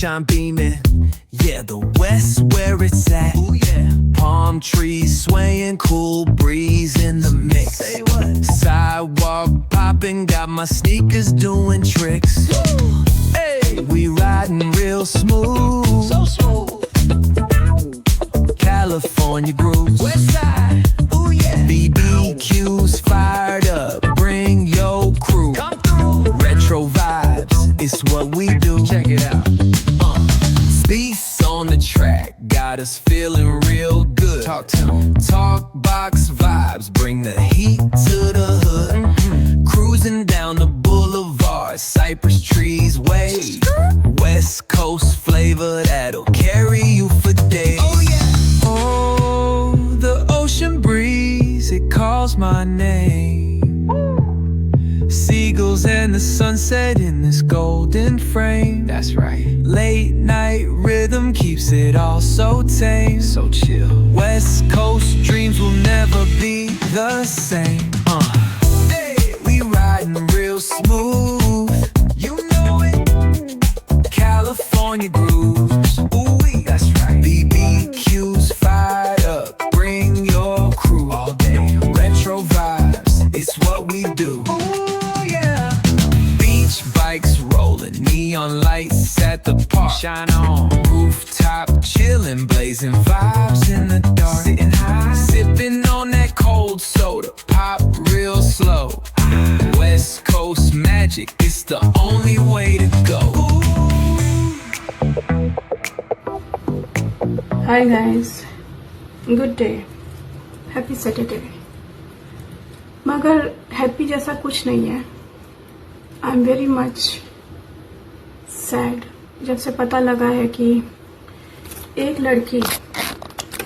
sunshine beaming. Yeah, the West where it's at. Ooh, yeah. Palm trees swaying, cool breeze in the mix. Say what? Sidewalk popping, got my sneakers doing tricks. Woo. Hey, we riding real smooth. So smooth. California grooves. West side. Ooh, yeah. BBQs fired up. Bring your crew. Come through. Retro vibes. It's what we do. Check it out. Beats on the track, got us feeling real good. Talk to 'em. Talk box vibes, bring the heat to the hood. Cruising down the boulevard, cypress trees wave. West Coast flavor that'll carry you for days. Oh yeah. Oh, the ocean breeze, it calls my name. Seagulls and the sunset in this golden frame. That's right. Late night rhythm keeps it all so tame. So chill. West Coast dreams will never be the same. Hey, we riding real smooth. You know it. California grooves. Ooh, that's right. BBQs fired up. Bring your crew all day. Retro vibes. It's what we do. Bikes rolling, neon lights at the park. Shine on, rooftop chilling, blazing vibes in the dark. Sitting high, sipping on that cold soda, pop real slow. West Coast magic, it's the only way to go. Hi guys, good day, happy Saturday. मगर happy जैसा कुछ नहीं है. I am very much sad जब से पता लगा है कि एक लड़की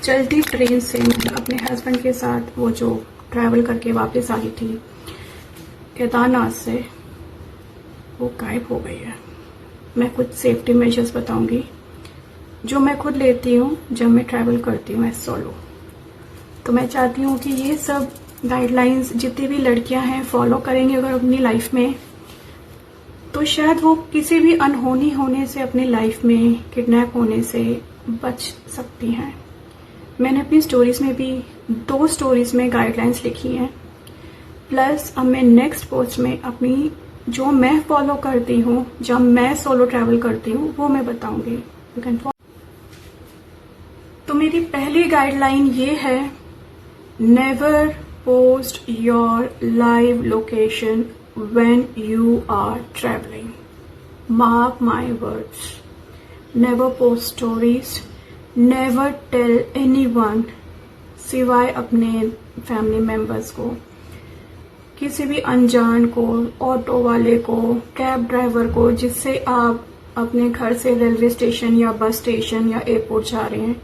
चलती ट्रेन से अपने हस्बैंड के साथ वो जो ट्रैवल करके वापस आई थी केदारनाथ से, वो गायब हो गई है. मैं कुछ सेफ्टी मेजर्स बताऊंगी जो मैं खुद लेती हूँ जब मैं ट्रैवल करती हूँ एज सोलो. तो मैं चाहती हूँ कि ये सब गाइडलाइंस जितनी भी लड़कियां हैं फॉलो करेंगी अगर अपनी लाइफ में, तो शायद वो किसी भी अनहोनी होने से, अपनी लाइफ में किडनैप होने से बच सकती हैं. मैंने अपनी स्टोरीज में भी 2 स्टोरीज में गाइडलाइंस लिखी हैं, प्लस अब मैं नेक्स्ट पोस्ट में अपनी जो मैं फॉलो करती हूँ जब मैं सोलो ट्रैवल करती हूँ वो मैं बताऊंगी. You can follow. तो मेरी पहली गाइडलाइन ये है, never post your live location when you are traveling. Mark my words. Never post stories. Never tell anyone सिवाय अपने फैमिली मेंबर्स को, किसी भी अनजान को, ऑटो वाले को, कैब ड्राइवर को जिससे आप अपने घर से रेलवे स्टेशन या बस स्टेशन या एयरपोर्ट जा रहे हैं.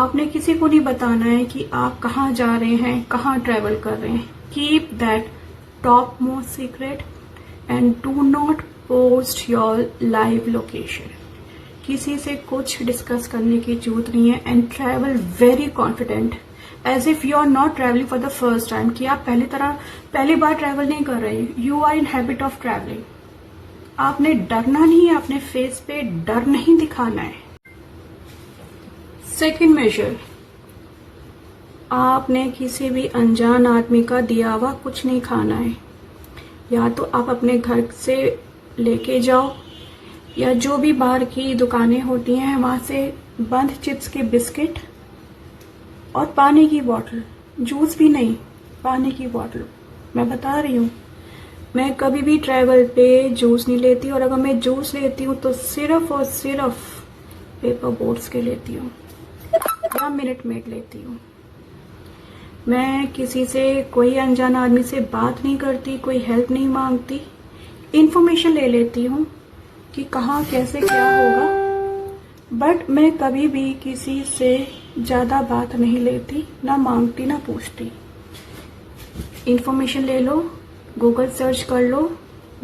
आपने किसी को नहीं बताना है कि आप कहाँ जा रहे हैं, कहाँ ट्रैवल कर रहे हैं. Keep that topmost secret and do not post your live location. किसी से कुछ डिस्कस करने की जरूरत नहीं है. And travel very confident as if you are not travelling for the first time, कि आप पहली बार ट्रैवल नहीं कर रहे. You are in habit of travelling. आपने डरना नहीं है, अपने फेस पे डर नहीं दिखाना है. सेकेंड मेजर, आपने किसी भी अनजान आदमी का दिया हुआ कुछ नहीं खाना है. या तो आप अपने घर से लेके जाओ या जो भी बाहर की दुकानें होती हैं वहां से बंद चिप्स के बिस्किट और पानी की बोतल. जूस भी नहीं, पानी की बोतल. मैं बता रही हूँ, मैं कभी भी ट्रैवल पे जूस नहीं लेती, और अगर मैं जूस लेती हूँ तो सिर्फ और सिर्फ पेपर बोट्स के लेती हूँ या मिनट मेड लेती हूँ. मैं किसी से, कोई अनजान आदमी से बात नहीं करती, कोई हेल्प नहीं मांगती. इन्फॉर्मेशन ले लेती हूँ कि कहाँ कैसे क्या होगा, बट मैं कभी भी किसी से ज़्यादा बात नहीं लेती, ना मांगती ना पूछती. इन्फॉर्मेशन ले लो, गूगल सर्च कर लो,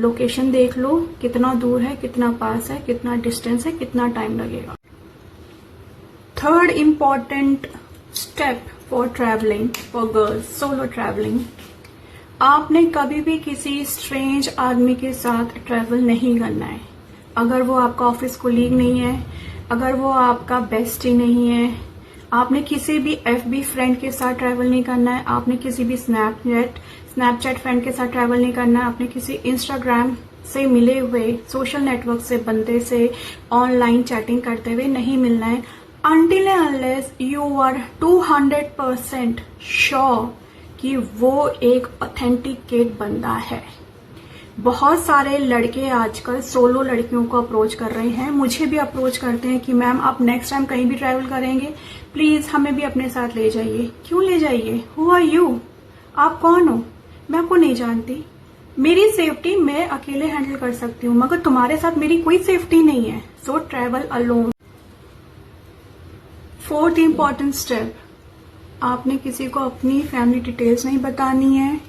लोकेशन देख लो, कितना दूर है, कितना पास है, कितना डिस्टेंस है, कितना टाइम लगेगा. Third important step for travelling, for girls, solo travelling, आपने कभी भी किसी स्ट्रेंज आदमी के साथ ट्रैवल नहीं करना है. अगर वो आपका ऑफिस कोलीग नहीं है, अगर वो आपका बेस्टी नहीं है, आपने किसी भी FB फ्रेंड के साथ ट्रैवल नहीं करना है, आपने किसी भी स्नैपचैट फ्रेंड के साथ ट्रैवल नहीं करना है, आपने किसी इंस्टाग्राम से मिले हुए सोशल नेटवर्क से बंदे से ऑनलाइन चैटिंग करते हुए नहीं मिलना है until and unless you are 200% sure कि वो एक ऑथेंटिकेट बंदा है। बहुत सारे लड़के आजकल सोलो लड़कियों को अप्रोच कर रहे हैं, मुझे भी अप्रोच करते हैं कि मैम आप नेक्स्ट टाइम कहीं भी ट्रैवल करेंगे प्लीज हमें भी अपने साथ ले जाइए। क्यों ले जाइए? Who are you? आप कौन हो? मैं आपको नहीं जानती। मेरी सेफ्टी मैं अकेले हैंडल कर सकती हूँ, मगर तुम्हारे साथ मेरी कोई सेफ्टी नहीं है। So travel alone. Fourth important step, आपने किसी को अपनी फैमिली डिटेल्स नहीं बतानी है,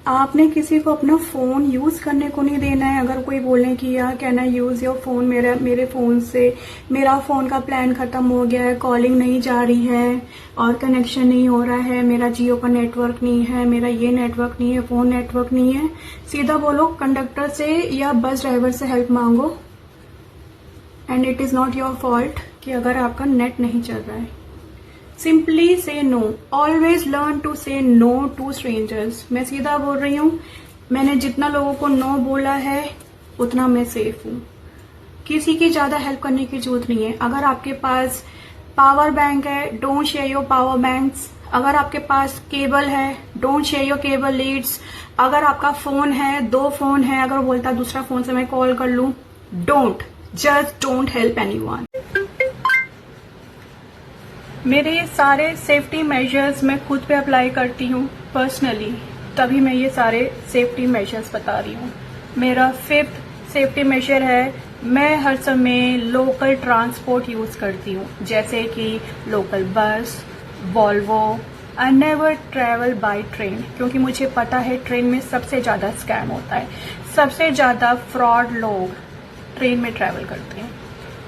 आपने किसी को अपना फोन यूज करने को नहीं देना है। अगर कोई बोले कि यार can I use your phone, मेरे फोन से मेरा फोन का प्लान खत्म हो गया है, कॉलिंग नहीं जा रही है और कनेक्शन नहीं हो रहा है, मेरा जियो का नेटवर्क नहीं है, मेरा ये नेटवर्क नहीं है, फोन नेटवर्क नहीं है, सीधा बोलो कंडक्टर से या बस ड्राइवर से हेल्प मांगो। And it is not your fault कि अगर आपका नेट नहीं चल रहा है। सिंपली से नो। ऑलवेज लर्न टू से नो टू स्ट्रेंजर्स। मैं सीधा बोल रही हूँ, मैंने जितना लोगों को नो बोला है उतना मैं सेफ हूँ। किसी की ज्यादा हेल्प करने की जरूरत नहीं है। अगर आपके पास पावर बैंक है, don't share your power banks. अगर आपके पास केबल है, don't share your cable leads. अगर आपका फोन है, 2 फोन है, अगर बोलता दूसरा फोन से मैं कॉल कर लूं, जस्ट डोंट हेल्प एनीवन। मेरे सारे सेफ्टी मेजर्स मैं खुद पे अप्लाई करती हूँ पर्सनली, तभी मैं ये सारे सेफ्टी मेजर्स बता रही हूँ। मेरा 5th सेफ्टी मेजर है, मैं हर समय लोकल ट्रांसपोर्ट यूज करती हूँ, जैसे कि local bus, Volvo. I never travel by train, क्योंकि मुझे पता है ट्रेन में सबसे ज्यादा स्कैम होता है, सबसे ज्यादा फ्रॉड लोग ट्रेन में ट्रैवल करते हैं।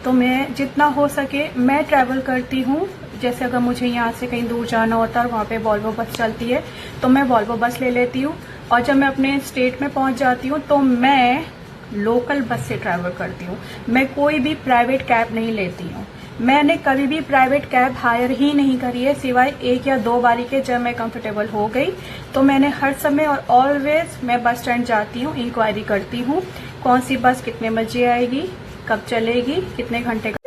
तो मैं जितना हो सके मैं ट्रैवल करती हूँ। जैसे अगर मुझे यहाँ से कहीं दूर जाना होता है और वहाँ पे वॉल्वो बस चलती है तो मैं वॉल्वो बस ले लेती हूँ, और जब मैं अपने स्टेट में पहुँच जाती हूँ तो मैं लोकल बस से ट्रैवल करती हूँ। मैं कोई भी प्राइवेट कैब नहीं लेती हूँ। मैंने कभी भी प्राइवेट कैब हायर ही नहीं करी है, सिवाय 1 या 2 बारी के। जब मैं कंफर्टेबल हो गई तो मैंने हर समय और ऑलवेज मैं बस स्टैंड जाती हूँ, इंक्वायरी करती हूँ कौन सी बस कितने बजे आएगी, कब चलेगी, कितने घंटे का।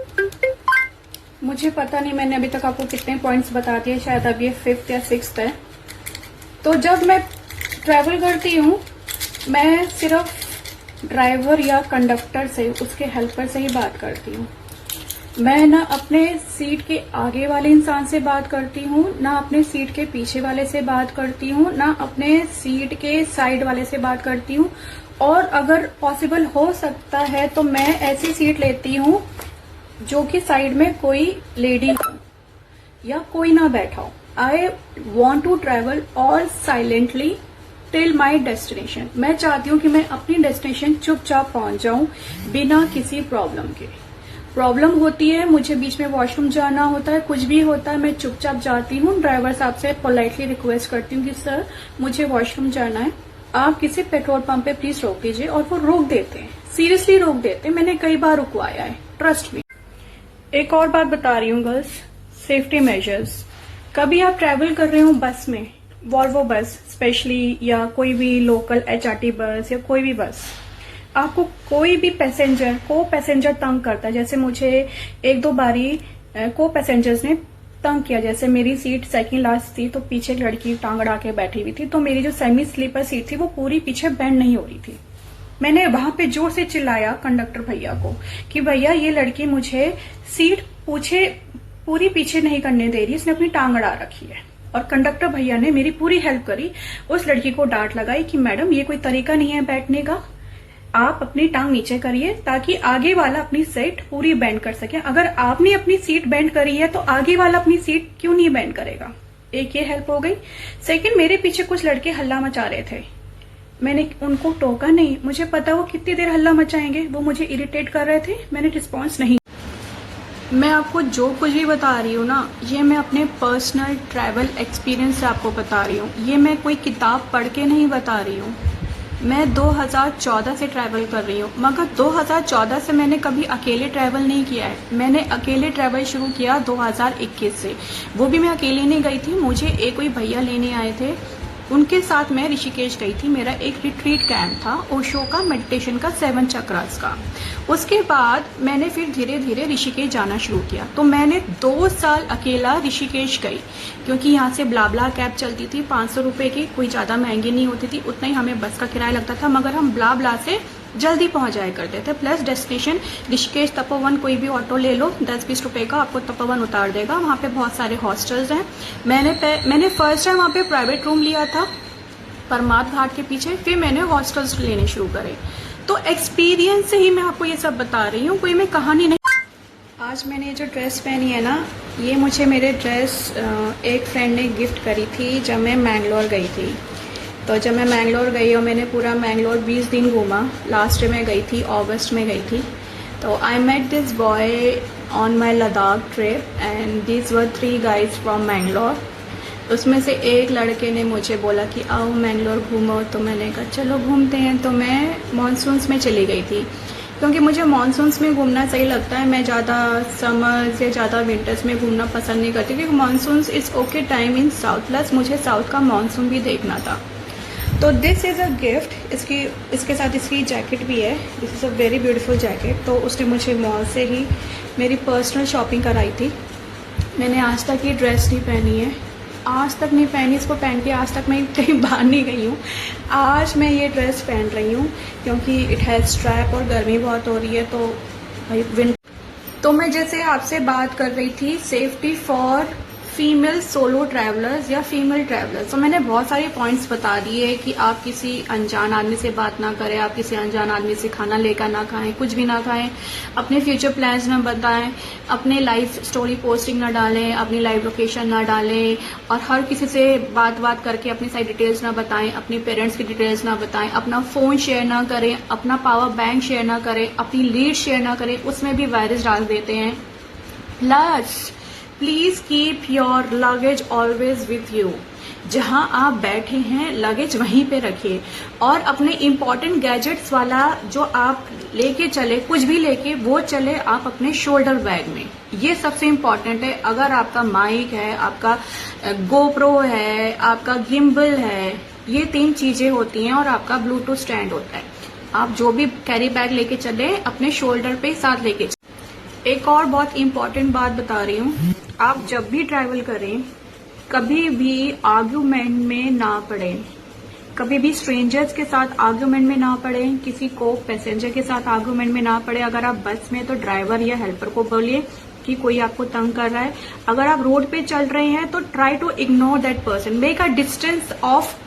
मुझे पता नहीं मैंने अभी तक आपको कितने पॉइंट्स बता दिए, शायद अब ये 5th या 6th है। तो जब मैं ट्रैवल करती हूँ मैं सिर्फ ड्राइवर या कंडक्टर से, उसके हेल्पर से ही बात करती हूँ। मैं ना अपने सीट के आगे वाले इंसान से बात करती हूँ, ना अपने सीट के पीछे वाले से बात करती हूँ, ना अपने सीट के साइड वाले से बात करती हूँ। और अगर पॉसिबल हो सकता है तो मैं ऐसी सीट लेती हूँ जो कि साइड में कोई लेडी हो या कोई ना बैठा हो। I want to travel all silently till my destination. मैं चाहती हूँ कि मैं अपनी डेस्टिनेशन चुपचाप पहुंच जाऊं बिना किसी प्रॉब्लम के। प्रॉब्लम होती है, मुझे बीच में वॉशरूम जाना होता है, कुछ भी होता है, मैं चुपचाप जाती हूँ। ड्राइवर साहब से पोलाइटली रिक्वेस्ट करती हूँ कि सर मुझे वॉशरूम जाना है, आप किसी पेट्रोल पंप पे प्लीज रोक दीजिए। और वो रोक देते हैं, सीरियसली रोक देते हैं। मैंने कई बार रुकवाया है, ट्रस्ट मी। एक और बात बता रही हूँ गर्ल्स, सेफ्टी मेजर्स। कभी आप ट्रैवल कर रहे हो बस में, वॉल्वो बस स्पेशली, या कोई भी लोकल HRT बस या कोई भी बस, आपको कोई भी को पैसेंजर तंग करता है। जैसे मुझे 1-2 बारी को पैसेंजर्स ने तंग किया। जैसे मेरी सीट सेकंड लास्ट थी तो पीछे एक लड़की टांग अड़ा के बैठी हुई थी, तो मेरी जो सेमी स्लीपर सीट थी वो पूरी पीछे बेंड नहीं हो रही थी। मैंने वहां पे जोर से चिल्लाया कंडक्टर भैया को कि भैया ये लड़की मुझे सीट पूरी पीछे नहीं करने दे रही, इसने अपनी टांग अड़ा रखी है। और कंडक्टर भैया ने मेरी पूरी हेल्प करी, उस लड़की को डांट लगाई कि मैडम ये कोई तरीका नहीं है बैठने का, आप अपनी टांग नीचे करिए ताकि आगे वाला अपनी सीट पूरी बेंड कर सके। अगर आपने अपनी सीट बेंड करी है तो आगे वाला अपनी सीट क्यों नहीं बेंड करेगा। एक ये हेल्प हो गई। सेकंड, मेरे पीछे कुछ लड़के हल्ला मचा रहे थे, मैंने उनको टोका नहीं, मुझे पता वो कितनी देर हल्ला मचाएंगे, वो मुझे इरिटेट कर रहे थे, मैंने रिस्पॉन्स नहीं। मैं आपको जो कुछ भी बता रही हूँ ना, ये मैं अपने पर्सनल ट्रैवल एक्सपीरियंस से आपको बता रही हूँ। ये मैं कोई किताब पढ़ के नहीं बता रही हूँ, मैं 2014 से ट्रैवल कर रही हूँ, मगर 2014 से मैंने कभी अकेले ट्रैवल नहीं किया है। मैंने अकेले ट्रैवल शुरू किया 2021 से। वो भी मैं अकेले नहीं गई थी, मुझे एक कोई भैया लेने आए थे, उनके साथ मैं ऋषिकेश गई थी। मेरा एक रिट्रीट कैंप था ओशो का, मेडिटेशन का, 7 चक्रास का। उसके बाद मैंने फिर धीरे धीरे ऋषिकेश जाना शुरू किया। तो मैंने 2 साल अकेला ऋषिकेश गई, क्योंकि यहाँ से ब्लाब्ला कैब चलती थी 500 रुपये की, कोई ज़्यादा महंगी नहीं होती थी, उतना ही हमें बस का किराया लगता था, मगर हम ब्लाब्ला से जल्दी पहुंच जाया करते थे। प्लस डेस्टिनेशन ऋषिकेश तपोवन, कोई भी ऑटो ले लो 10-20 रुपए का, आपको तपोवन उतार देगा। वहाँ पे बहुत सारे हॉस्टल्स हैं। मैंने फर्स्ट टाइम वहाँ पे प्राइवेट रूम लिया था परमार्थ घाट के पीछे, फिर मैंने हॉस्टल्स लेने शुरू करे। तो एक्सपीरियंस से ही मैं आपको ये सब बता रही हूँ, कोई मैं कहानी नहीं। आज मैंने जो ड्रेस पहनी है ना, ये मुझे मेरे ड्रेस एक फ्रेंड ने गिफ्ट करी थी जब मैं मैंगलोर गई थी। तो जब मैं मैंगलोर गई और मैंने पूरा मैंगलोर 20 दिन घूमा, लास्ट में गई थी, अगस्त में गई थी। तो I met this boy on my Ladakh trip and this were 3 guys from Mangalore. उसमें से एक लड़के ने मुझे बोला कि आओ मैंगलोर घूमो, तो मैंने कहा चलो घूमते हैं। तो मैं मानसून्स में चली गई थी, क्योंकि मुझे मानसून्स में घूमना सही लगता है। मैं ज़्यादा समर्स या ज़्यादा विंटर्स में घूमना पसंद नहीं करती, क्योंकि monsoons is okay time in south. Plus मुझे साउथ का मानसून भी देखना था। तो दिस इज़ अ गिफ्ट। इसके साथ इसकी जैकेट भी है। This is a very beautiful jacket. तो उसने मुझे मॉल से ही मेरी पर्सनल शॉपिंग कराई थी। मैंने आज तक ये ड्रेस नहीं पहनी है, आज तक नहीं पहनी। इसको पहन के आज तक मैं कहीं बाहर नहीं गई हूँ। आज मैं ये ड्रेस पहन रही हूँ क्योंकि इट हैज़ स्ट्रैप और गर्मी बहुत हो रही है। तो भाई तो मैं जैसे आपसे बात कर रही थी safety for female solo travellers या फीमेल ट्रैवलर्स, तो मैंने बहुत सारे पॉइंट्स बता दिए कि आप किसी अनजान आदमी से बात ना करें, आप किसी अनजान आदमी से खाना लेकर ना खाएं, कुछ भी ना खाएं, अपने फ्यूचर प्लान्स ना बताएं, अपने लाइफ स्टोरी पोस्टिंग ना डालें, अपनी लाइव लोकेशन ना डालें, और हर किसी से बात करके अपनी सारी डिटेल्स ना बताएं, अपने पेरेंट्स की डिटेल्स ना बताएं, अपना फ़ोन शेयर ना करें, अपना पावर बैंक शेयर ना करें, अपनी लीड शेयर ना करें, उसमें भी वायरस डाल देते हैं। Plus please keep your luggage always with you. जहां आप बैठे हैं लगेज वहीं पे रखिए, और अपने इम्पोर्टेंट गैजेट्स वाला जो आप लेके चले, कुछ भी लेके वो चले आप अपने शोल्डर बैग में। ये सबसे इम्पोर्टेंट है। अगर आपका माइक है, आपका गोप्रो है, आपका गिम्बल है, ये 3 चीजें होती हैं, और आपका ब्लूटूथ स्टैंड होता है। आप जो भी कैरी बैग लेके चले अपने शोल्डर पे साथ लेके। एक और बहुत इम्पोर्टेंट बात बता रही हूँ, आप जब भी ट्रैवल करें कभी भी आर्ग्यूमेंट में ना पड़ें, कभी भी स्ट्रेंजर्स के साथ आर्ग्यूमेंट में ना पड़ें, किसी को पैसेंजर के साथ आर्ग्यूमेंट में ना पड़े। अगर आप बस में तो ड्राइवर या हेल्पर को बोलिए कि कोई आपको तंग कर रहा है। अगर आप रोड पे चल रहे हैं तो try to ignore that person, make a distance of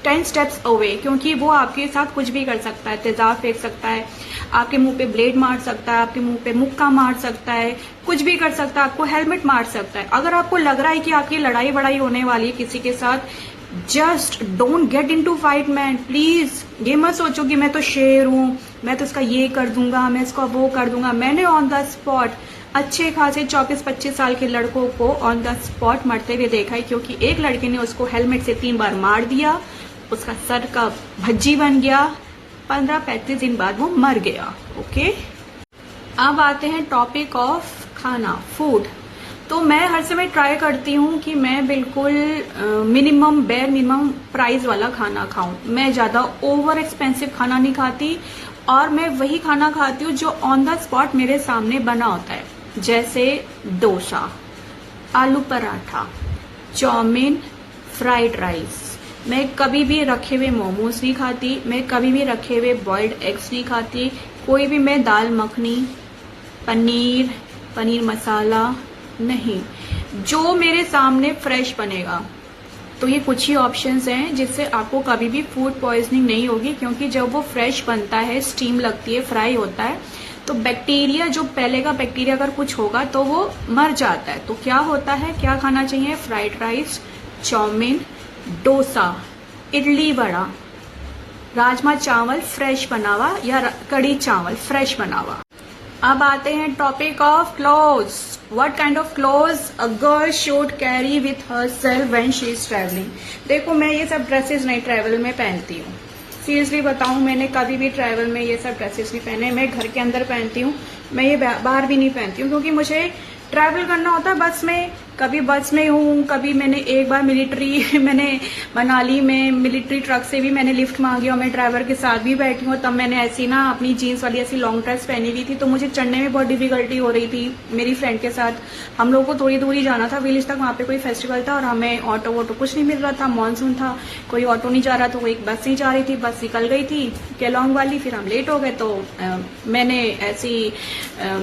10 steps away, क्योंकि वो आपके साथ कुछ भी कर सकता है, तेजाब फेंक सकता है, आपके मुंह पे ब्लेड मार सकता है, आपके मुंह पे मुक्का मार सकता है, कुछ भी कर सकता है, आपको हेलमेट मार सकता है। अगर आपको लग रहा है कि आपकी लड़ाई बड़ाई होने वाली है किसी के साथ, just don't get into fight man. Please ये मत सोचो कि मैं तो शेर हूं, मैं तो इसका ये कर दूंगा, मैं इसका वो कर दूंगा। मैंने ऑन द स्पॉट अच्छे खासे 24-25 साल के लड़कों को ऑन द स्पॉट मरते हुए देखा है, क्योंकि एक लड़के ने उसको हेलमेट से 3 बार मार दिया, उसका सर का भज्जी बन गया, 15-35 दिन बाद वो मर गया। ओके, अब आते हैं टॉपिक ऑफ खाना, फूड। तो मैं हर समय ट्राई करती हूँ कि मैं बिल्कुल बेयर मिनिमम प्राइस वाला खाना खाऊं। मैं ज्यादा ओवर एक्सपेंसिव खाना नहीं खाती, और मैं वही खाना खाती हूँ जो ऑन द स्पॉट मेरे सामने बना होता है, जैसे डोसा, आलू पराठा, चाउमीन, फ्राइड राइस। मैं कभी भी रखे हुए मोमोज नहीं खाती, मैं कभी भी रखे हुए बॉइल्ड एग्स नहीं खाती, कोई भी मैं दाल मखनी, पनीर मसाला नहीं, जो मेरे सामने फ्रेश बनेगा। तो ये कुछ ही ऑप्शंस हैं जिससे आपको कभी भी फूड पॉइजनिंग नहीं होगी, क्योंकि जब वो फ्रेश बनता है, स्टीम लगती है, फ्राई होता है, तो बैक्टीरिया जो पहले का बैक्टीरिया अगर कुछ होगा तो वो मर जाता है। तो क्या होता है, क्या खाना चाहिए? Fried rice, chow mein, dosa, idli vada, rajma चावल फ्रेश बना हुआ, या कड़ी चावल फ्रेश बना हुआ। अब आते हैं topic of clothes. What kind of clothes a girl should carry with her self when she is travelling. देखो, मैं ये सब ड्रेसेस नहीं ट्रैवल में पहनती हूँ, सीरियसली बताऊं, मैंने कभी भी ट्रैवल में ये सब ड्रेसेस नहीं पहने। मैं घर के अंदर पहनती हूँ, मैं ये बाहर भी नहीं पहनती हूँ, क्योंकि मुझे ट्रैवल करना होता है बस में। कभी बस में हूँ, कभी मैंने एक बार मैंने मनाली में मिलिट्री ट्रक से भी मैंने लिफ्ट मांगी और मैं ड्राइवर के साथ भी बैठी हूँ। तब मैंने ऐसी ना अपनी जीन्स वाली ऐसी लॉन्ग ड्रेस पहनी हुई थी, तो मुझे चढ़ने में बहुत डिफिकल्टी हो रही थी। मेरी फ्रेंड के साथ हम लोग को थोड़ी दूर ही जाना था, विलेज तक, वहाँ पे कोई फेस्टिवल था और हमें ऑटो वोटो कुछ नहीं मिल रहा था, मानसून था, कोई ऑटो नहीं जा रहा था, कोई बस नहीं जा रही थी। बस निकल गई थी केलोंग वाली, फिर हम लेट हो गए। तो मैंने ऐसी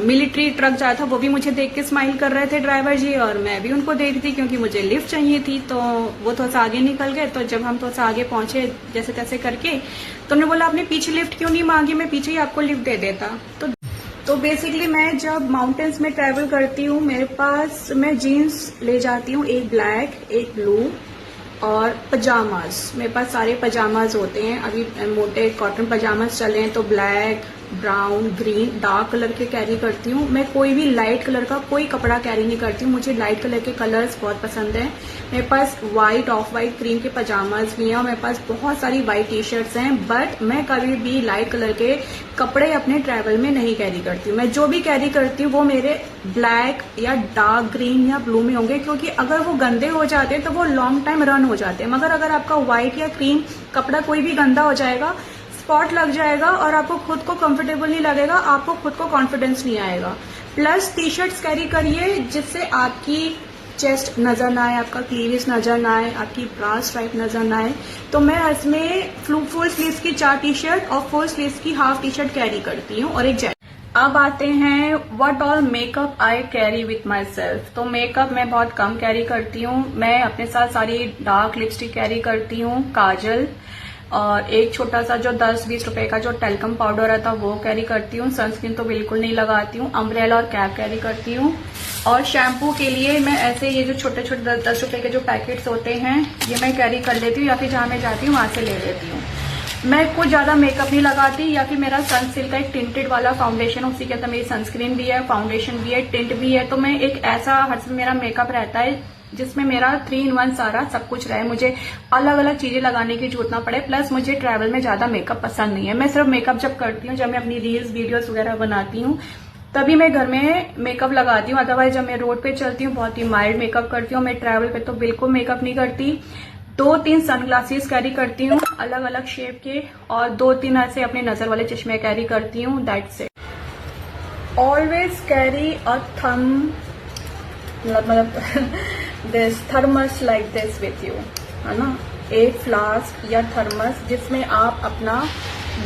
मिलिट्री ट्रक जा था, वो भी मुझे देख के स्माइल कर रहे थे ड्राइवर जी, और मैं भी उनको देख रही थी क्योंकि मुझे लिफ्ट चाहिए थी। तो वो थोड़ा सा आगे निकल गए। तो जब हम थोड़ा सा आगे पहुंचे जैसे तैसे करके, तो उन्होंने बोला आपने पीछे लिफ्ट क्यों नहीं मांगी, मैं पीछे ही आपको लिफ्ट दे देता। तो बेसिकली मैं जब माउंटेन्स में ट्रैवल करती हूँ, मेरे पास मैं जीन्स ले जाती हूँ, एक ब्लैक, एक ब्लू और पजामाज। मेरे पास सारे पजामाज होते हैं। अभी मोटे कॉटन पजामाज चले हैं, तो black, brown, green, dark colour के कैरी करती हूँ। मैं कोई भी लाइट कलर का कोई कपड़ा कैरी नहीं करती हूँ, मुझे लाइट कलर के कलर्स बहुत पसंद हैं। मेरे पास वाइट, ऑफ वाइट, क्रीम के पजामाज भी हैं और मेरे पास बहुत सारी वाइट टी शर्ट्स हैं। बट मैं कभी भी लाइट कलर के कपड़े अपने ट्रैवल में नहीं कैरी करती हूँ। मैं जो भी कैरी करती हूँ वो मेरे ब्लैक या डार्क ग्रीन या ब्लू में होंगे, क्योंकि अगर वो गंदे हो जाते हैं तो वो लॉन्ग टाइम रन हो जाते हैं। मगर अगर आपका व्हाइट या क्रीम कपड़ा कोई भी गंदा हो जाएगा, स्पॉट लग जाएगा और आपको खुद को कंफर्टेबल नहीं लगेगा, आपको खुद को कॉन्फिडेंस नहीं आएगा। प्लस टी शर्ट्स कैरी करिए जिससे आपकी चेस्ट नजर ना आए, आपका क्लीवेज नजर ना आए, आपकी ब्रा स्ट्राइप नजर ना आए। तो मैं इसमें फुल स्लीव्स की 4 टी शर्ट और फुल स्लीव्स की हाफ टी शर्ट कैरी करती हूँ और एक जैकेट। अब आते हैं what all makeup I carry with my self. तो मेकअप मैं बहुत कम कैरी करती हूँ। मैं अपने साथ सारी डार्क लिपस्टिक कैरी करती हूँ, काजल, और एक छोटा सा जो 10-20 रुपए का जो टेल्कम पाउडर आता है वो कैरी करती हूँ। सनस्क्रीन तो बिल्कुल नहीं लगाती हूँ। अम्ब्रेला और कैप कैरी करती हूँ। और शैम्पू के लिए मैं ऐसे ये जो छोटे छोटे 10 रुपए के जो पैकेट्स होते हैं ये मैं कैरी कर लेती हूँ, या फिर जहाँ मैं जाती हूँ वहां से ले लेती हूँ। मैं कुछ ज्यादा मेकअप नहीं लगाती, या फिर मेरा सनसिल्क का एक टिंटेड वाला फाउंडेशन, उसी के अंदर मेरी सनस्क्रीन भी है, फाउंडेशन भी है, टिंट भी है। तो मैं एक ऐसा हर समय मेरा मेकअप रहता है जिसमें मेरा 3 in 1 सारा सब कुछ रहे, मुझे अलग अलग चीजें लगाने की जरूरत ना पड़े। प्लस मुझे ट्रैवल में ज्यादा मेकअप पसंद नहीं है। मैं सिर्फ मेकअप जब करती हूँ, जब मैं अपनी रील्स वीडियोस वगैरह बनाती हूँ, तभी मैं घर में मेकअप लगाती हूँ। अदरवाइज जब मैं रोड पे चलती हूँ बहुत ही माइल्ड मेकअप करती हूँ। मैं ट्रैवल पे तो बिल्कुल मेकअप नहीं करती। 2-3 सनग्लासेस कैरी करती हूँ अलग अलग शेप के, और 2-3 ऐसे अपने नजर वाले चश्मे कैरी करती हूँ। That's it. Always carry a this thermos like this with you, है ना, एक फ्लास्क या थर्मस जिसमें आप अपना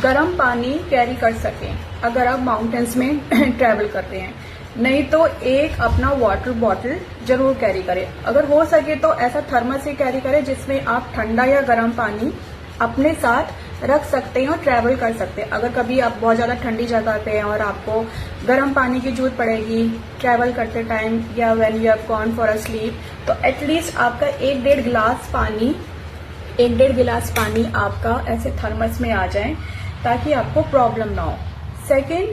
गर्म पानी कैरी कर सकें अगर आप माउंटेन्स में ट्रैवल करते हैं। नहीं तो एक अपना वाटर बॉटल जरूर कैरी करें। अगर हो सके तो ऐसा थर्मस ही कैरी करें जिसमें आप ठंडा या गर्म पानी अपने साथ रख सकते हैं और ट्रैवल कर सकते हैं। अगर कभी आप बहुत ज्यादा ठंडी जगह पे हैं और आपको गर्म पानी की जरूरत पड़ेगी ट्रैवल करते टाइम, या when you have gone for a slip, तो एटलीस्ट आपका 1-1.5 गिलास पानी आपका ऐसे थर्मस में आ जाए ताकि आपको प्रॉब्लम ना हो। सेकेंड,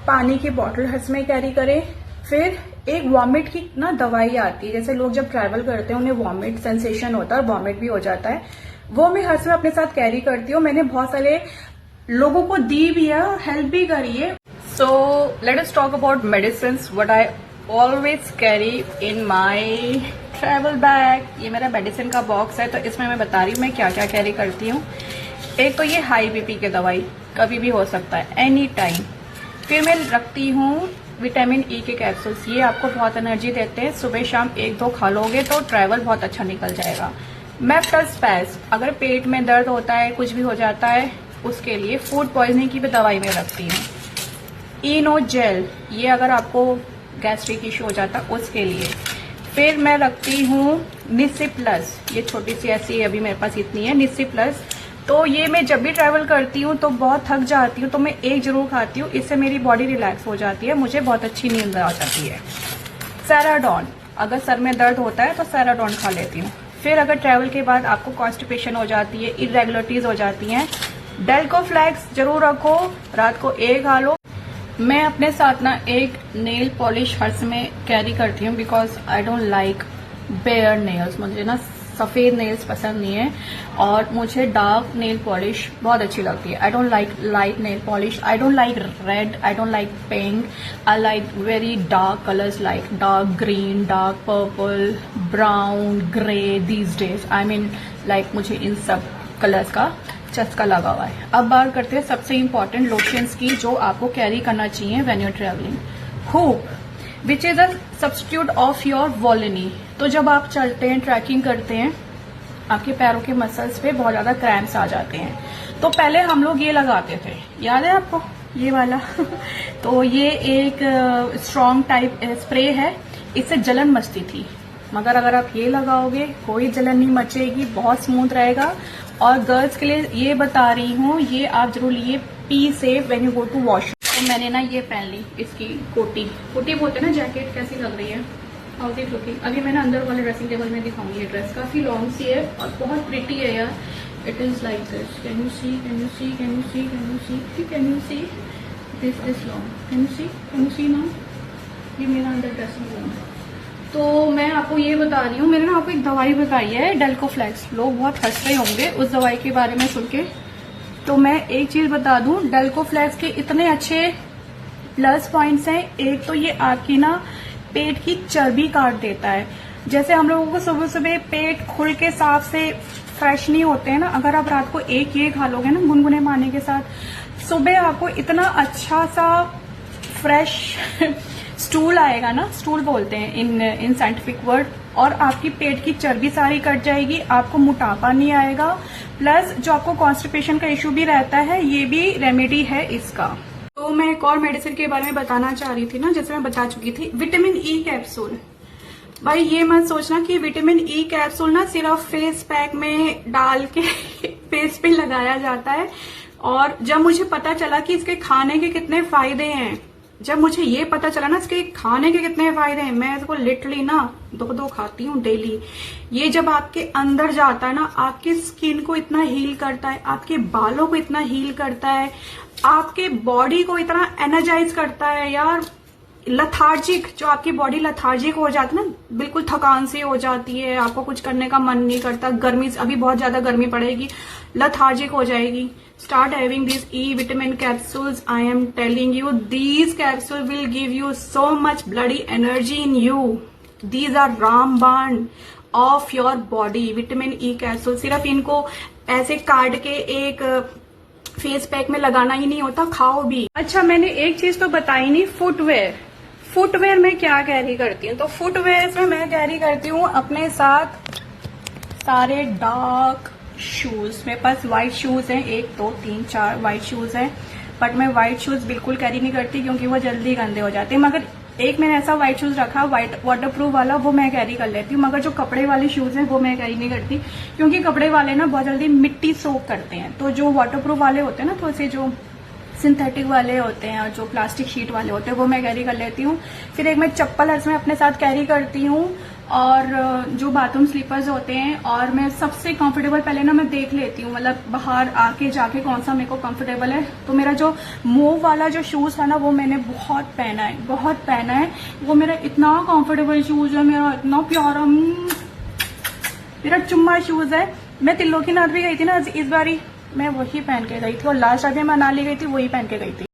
पानी की बॉटल हर समय कैरी करें। फिर एक वॉमिट की ना दवाई आती है, जैसे लोग जब ट्रैवल करते हैं उन्हें वॉमिट सेंसेशन होता है और वॉमिट भी हो जाता है, वो मैं हर समय अपने साथ कैरी करती हूँ। मैंने बहुत सारे लोगों को दी भी है, हेल्प भी करी है। So let us talk about medicine. What I always carry in my travel bag. ये मेरा मेडिसिन का बॉक्स है, तो इसमें मैं बता रही हूँ मैं क्या क्या कैरी करती हूँ। एक तो ये हाई बीपी की दवाई, कभी भी हो सकता है, एनी टाइम। फिर मैं रखती हूँ विटामिन ई के कैप्सूल्स। ये आपको बहुत एनर्जी देते हैं, सुबह शाम 1-2 खा लोगे तो ट्रैवल बहुत अच्छा निकल जाएगा। मेफ्टलस्पैज, अगर पेट में दर्द होता है, कुछ भी हो जाता है, उसके लिए फूड पॉइजनिंग की भी दवाई मैं रखती हूँ। इनो जेल, ये अगर आपको गैस्ट्रिक इश्यू हो जाता है उसके लिए। फिर मैं रखती हूँ निस्सी प्लस, ये छोटी सी ऐसी अभी मेरे पास इतनी है निस्सी प्लस। तो ये मैं जब भी ट्रैवल करती हूँ तो बहुत थक जाती हूँ तो मैं एक जरूर खाती हूँ, इससे मेरी बॉडी रिलैक्स हो जाती है, मुझे बहुत अच्छी नींद आ जाती है। सैराडॉन, अगर सर में दर्द होता है तो सैराडॉन खा लेती हूँ। फिर अगर ट्रैवल के बाद आपको कॉन्स्टिपेशन हो जाती है, इरेगुलरिटीज हो जाती हैं, डेल्कोफ्लैक्स जरूर रखो, रात को एक खा लो। मैं अपने साथ ना एक नेल पॉलिश हर समय कैरी करती हूँ, because I don't like bare nails. मुझे ना सफ़ेद नेल्स पसंद नहीं है, और मुझे डार्क नेल पॉलिश बहुत अच्छी लगती है। आई don't like light nail polish, I don't like red, I don't like pink, I like very dark colours like dark green, dark purple, brown, grey these days. I mean like मुझे इन सब colours का चस्का लगा हुआ है। अब बात करते हैं सबसे इम्पॉर्टेंट लोशंस की जो आपको कैरी करना चाहिए when you travelling. Hoop, which is a substitute of your Volini. तो जब आप चलते हैं, ट्रैकिंग करते हैं, आपके पैरों के मसल्स पे बहुत ज्यादा क्रैम्प्स आ जाते हैं, तो पहले हम लोग ये लगाते थे, याद है आपको ये वाला तो ये एक स्ट्रॉन्ग टाइप स्प्रे है, इससे जलन मचती थी, मगर अगर आप ये लगाओगे कोई जलन नहीं मचेगी, बहुत स्मूथ रहेगा। और गर्ल्स के लिए ये बता रही हूँ, ये आप जरूर लिए, Pee Safe when you go to wash. तो मैंने ना ये पहन ली, इसकी कोटी बोलते हैं ना, जैकेट कैसी लग रही है, हाउ इज लुकिंग। अभी मैंने अंदर वाले ड्रेसिंग टेबल में दिखाऊंगी। ये ड्रेस काफी लॉन्ग सी है और बहुत प्रिटी है यार। It is like this, can you see, can you see, can you see, can you see, can you see this long, can you see ना। ये मेरा अंदर ड्रेसिंग रूम है। तो मैं आपको ये बता रही हूँ, मैंने ना आपको एक दवाई बताई है डेल्कोफ्लेक्स, लोग बहुत हंस रहे होंगे उस दवाई के बारे में सुन के। तो मैं एक चीज बता दूं, डेल्कोफ्लेक्स के इतने अच्छे प्लस पॉइंट्स हैं। एक तो ये आपकी ना पेट की चर्बी काट देता है। जैसे हम लोगों को सुबह सुबह पेट खुल के साफ से फ्रेश नहीं होते हैं ना, अगर आप रात को एक ये खा लोगे ना गुनगुने पानी के साथ, सुबह आपको इतना अच्छा सा फ्रेश स्टूल आएगा ना, स्टूल बोलते हैं इन साइंटिफिक वर्ड, और आपकी पेट की चर्बी सारी कट जाएगी, आपको मोटापा नहीं आएगा। प्लस जो आपको कॉन्स्टिपेशन का इश्यू भी रहता है, ये भी रेमेडी है इसका। तो मैं एक और मेडिसिन के बारे में बताना चाह रही थी ना, जैसे मैं बता चुकी थी, विटामिन ई कैप्सूल। भाई ये मत सोचना कि विटामिन ई कैप्सूल ना सिर्फ फेस पैक में डाल के फेस पे लगाया जाता है। और जब मुझे पता चला कि इसके खाने के कितने फायदे हैं, जब मुझे ये पता चला ना इसके खाने के कितने फायदे हैं, मैं इसको लिटरली ना 2 खाती हूँ डेली। ये जब आपके अंदर जाता है ना, आपकी स्किन को इतना हील करता है, आपके बालों को इतना हील करता है, आपके बॉडी को इतना एनर्जाइज करता है यार। लथार्जिक, जो आपकी बॉडी लथार्जिक हो जाती है ना, बिल्कुल थकान सी हो जाती है, आपको कुछ करने का मन नहीं करता, गर्मी, अभी बहुत ज्यादा गर्मी पड़ेगी, लथार्जिक हो जाएगी। Start having these E vitamin capsules. I am telling you, these capsules will give you so much bloody energy in you. These are रामबाण of your body. Vitamin E capsule सिर्फ इनको ऐसे काट के एक फेस पैक में लगाना ही नहीं होता, खाओ भी। अच्छा, मैंने एक चीज तो बताई नहीं, फुटवेयर में क्या कैरी करती हूँ। तो फुटवेयर में मैं कैरी करती हूँ अपने साथ सारे डार्क शूज। मेरे पास व्हाइट शूज हैं, 1 2 3 4 व्हाइट शूज हैं, बट मैं व्हाइट शूज बिल्कुल कैरी नहीं करती क्योंकि वो जल्दी गंदे हो जाते हैं। मगर एक मैंने ऐसा व्हाइट शूज रखा, व्हाइट वाटरप्रूफ वाला, वो मैं कैरी कर लेती हूँ। मगर जो कपड़े वाले शूज हैं वो मैं कैरी नहीं करती, क्योंकि कपड़े वाले ना बहुत जल्दी मिट्टी सोख करते हैं। तो जो वाटरप्रूफ वाले होते हैं ना, थोड़े से जो सिंथेटिक वाले होते हैं और जो प्लास्टिक शीट वाले होते हैं, वो मैं कैरी कर लेती हूँ। फिर एक मैं चप्पल इसमें अपने साथ कैरी करती हूँ, और जो बाथरूम स्लीपर्स होते हैं। और मैं सबसे कंफर्टेबल पहले ना मैं देख लेती हूँ, मतलब बाहर आके जाके कौन सा मेरे को कंफर्टेबल है। तो मेरा जो मूव वाला जो शूज है ना, वो मैंने बहुत पहना है। वो मेरा इतना कंफर्टेबल शूज है, मेरा इतना प्यारा, मेरा चुम्मा शूज है। मैं त्रिलोकीनाथ भी गई थी ना इस बारी, मैं वही पहन के गई थी, और लास्ट अभी मनाली गई थी वही पहन के गई थी।